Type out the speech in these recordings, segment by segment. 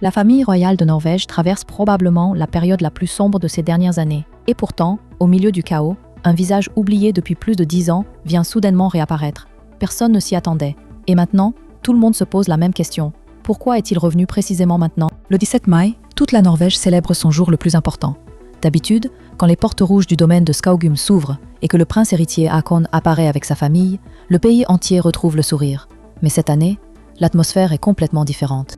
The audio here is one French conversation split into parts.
La famille royale de Norvège traverse probablement la période la plus sombre de ces dernières années. Et pourtant, au milieu du chaos, un visage oublié depuis plus de 10 ans vient soudainement réapparaître. Personne ne s'y attendait. Et maintenant, tout le monde se pose la même question. Pourquoi est-il revenu précisément maintenant ? Le 17 mai, toute la Norvège célèbre son jour le plus important. D'habitude, quand les portes rouges du domaine de Skaugum s'ouvrent et que le prince héritier Haakon apparaît avec sa famille, le pays entier retrouve le sourire. Mais cette année, l'atmosphère est complètement différente.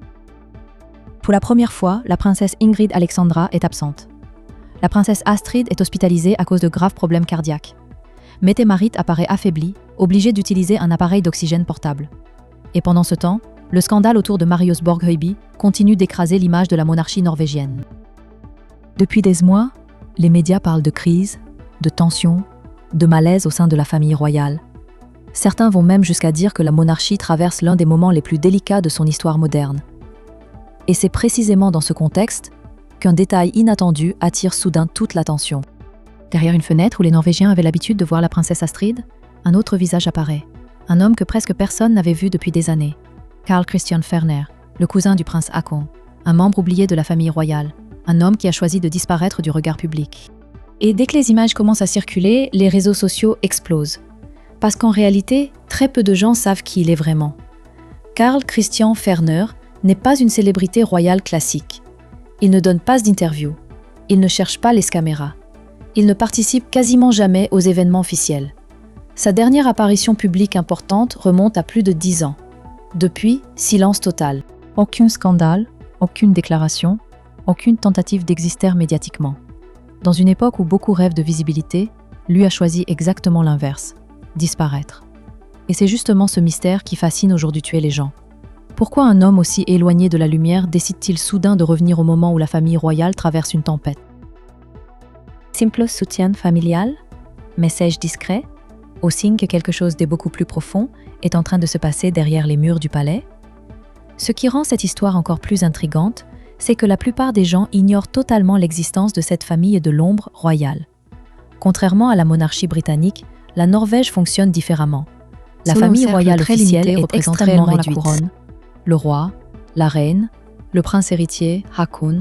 Pour la première fois, la princesse Ingrid Alexandra est absente. La princesse Astrid est hospitalisée à cause de graves problèmes cardiaques. Mette-Marit apparaît affaiblie, obligée d'utiliser un appareil d'oxygène portable. Et pendant ce temps, le scandale autour de Marius Borghøiby continue d'écraser l'image de la monarchie norvégienne. Depuis des mois, les médias parlent de crise, de tension, de malaise au sein de la famille royale. Certains vont même jusqu'à dire que la monarchie traverse l'un des moments les plus délicats de son histoire moderne. Et c'est précisément dans ce contexte qu'un détail inattendu attire soudain toute l'attention. Derrière une fenêtre où les Norvégiens avaient l'habitude de voir la princesse Astrid, un autre visage apparaît. Un homme que presque personne n'avait vu depuis des années. Carl Christian Ferner, le cousin du prince Haakon, un membre oublié de la famille royale, un homme qui a choisi de disparaître du regard public. Et dès que les images commencent à circuler, les réseaux sociaux explosent. Parce qu'en réalité, très peu de gens savent qui il est vraiment. Carl Christian Ferner n'est pas une célébrité royale classique. Il ne donne pas d'interview. Il ne cherche pas les caméras. Il ne participe quasiment jamais aux événements officiels. Sa dernière apparition publique importante remonte à plus de 10 ans. Depuis, silence total. Aucun scandale, aucune déclaration, aucune tentative d'exister médiatiquement. Dans une époque où beaucoup rêvent de visibilité, lui a choisi exactement l'inverse, disparaître. Et c'est justement ce mystère qui fascine aujourd'hui tuer les gens. Pourquoi un homme aussi éloigné de la lumière décide-t-il soudain de revenir au moment où la famille royale traverse une tempête ? Simple soutien familial, message discret, au signe que quelque chose de beaucoup plus profond est en train de se passer derrière les murs du palais ? Ce qui rend cette histoire encore plus intrigante, c'est que la plupart des gens ignorent totalement l'existence de cette famille de l'ombre royale. Contrairement à la monarchie britannique, la Norvège fonctionne différemment. La famille royale officielle est extrêmement réduite. La couronne, le roi, la reine, le prince héritier Haakon,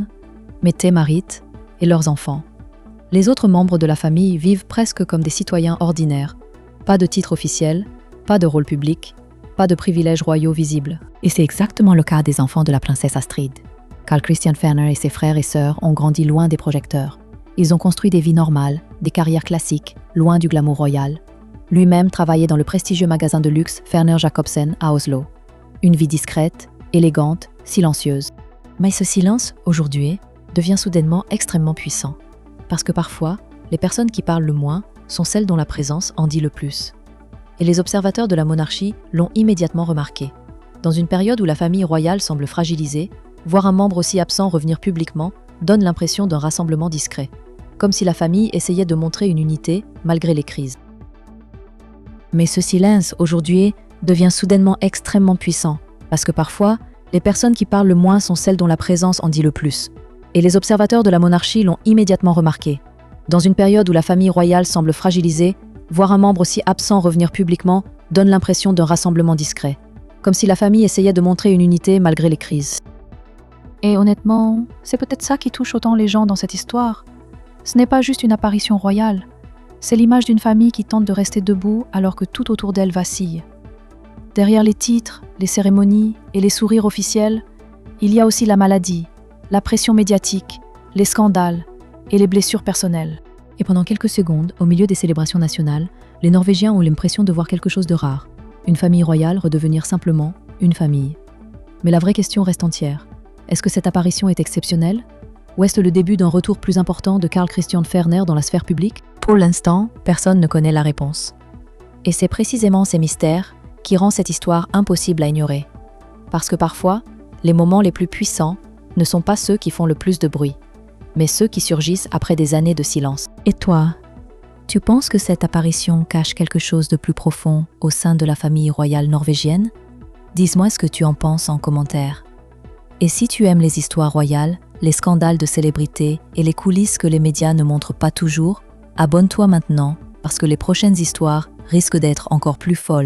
Mette-Marit et leurs enfants. Les autres membres de la famille vivent presque comme des citoyens ordinaires. Pas de titre officiel, pas de rôle public, pas de privilèges royaux visibles. Et c'est exactement le cas des enfants de la princesse Astrid. Carl Christian Ferner et ses frères et sœurs ont grandi loin des projecteurs. Ils ont construit des vies normales, des carrières classiques, loin du glamour royal. Lui-même travaillait dans le prestigieux magasin de luxe Ferner Jacobsen à Oslo. Une vie discrète, élégante, silencieuse. Mais ce silence, aujourd'hui, devient soudainement extrêmement puissant. Parce que parfois, les personnes qui parlent le moins sont celles dont la présence en dit le plus. Et les observateurs de la monarchie l'ont immédiatement remarqué. Dans une période où la famille royale semble fragilisée, voir un membre aussi absent revenir publiquement donne l'impression d'un rassemblement discret, comme si la famille essayait de montrer une unité malgré les crises. Mais ce silence, aujourd'hui, devient soudainement extrêmement puissant, parce que parfois, les personnes qui parlent le moins sont celles dont la présence en dit le plus. Et les observateurs de la monarchie l'ont immédiatement remarqué. Dans une période où la famille royale semble fragilisée, voir un membre aussi absent revenir publiquement donne l'impression d'un rassemblement discret, comme si la famille essayait de montrer une unité malgré les crises. Et honnêtement, c'est peut-être ça qui touche autant les gens dans cette histoire. Ce n'est pas juste une apparition royale, c'est l'image d'une famille qui tente de rester debout alors que tout autour d'elle vacille. Derrière les titres, les cérémonies et les sourires officiels, il y a aussi la maladie, la pression médiatique, les scandales et les blessures personnelles. Et pendant quelques secondes, au milieu des célébrations nationales, les Norvégiens ont l'impression de voir quelque chose de rare. Une famille royale redevenir simplement une famille. Mais la vraie question reste entière. Est-ce que cette apparition est exceptionnelle ? Ou est-ce le début d'un retour plus important de Carl Christian Ferner dans la sphère publique ? Pour l'instant, personne ne connaît la réponse. Et c'est précisément ces mystères qui rend cette histoire impossible à ignorer. Parce que parfois, les moments les plus puissants ne sont pas ceux qui font le plus de bruit, mais ceux qui surgissent après des années de silence. Et toi, tu penses que cette apparition cache quelque chose de plus profond au sein de la famille royale norvégienne ? Dis-moi ce que tu en penses en commentaire. Et si tu aimes les histoires royales, les scandales de célébrités et les coulisses que les médias ne montrent pas toujours, abonne-toi maintenant parce que les prochaines histoires risquent d'être encore plus folles.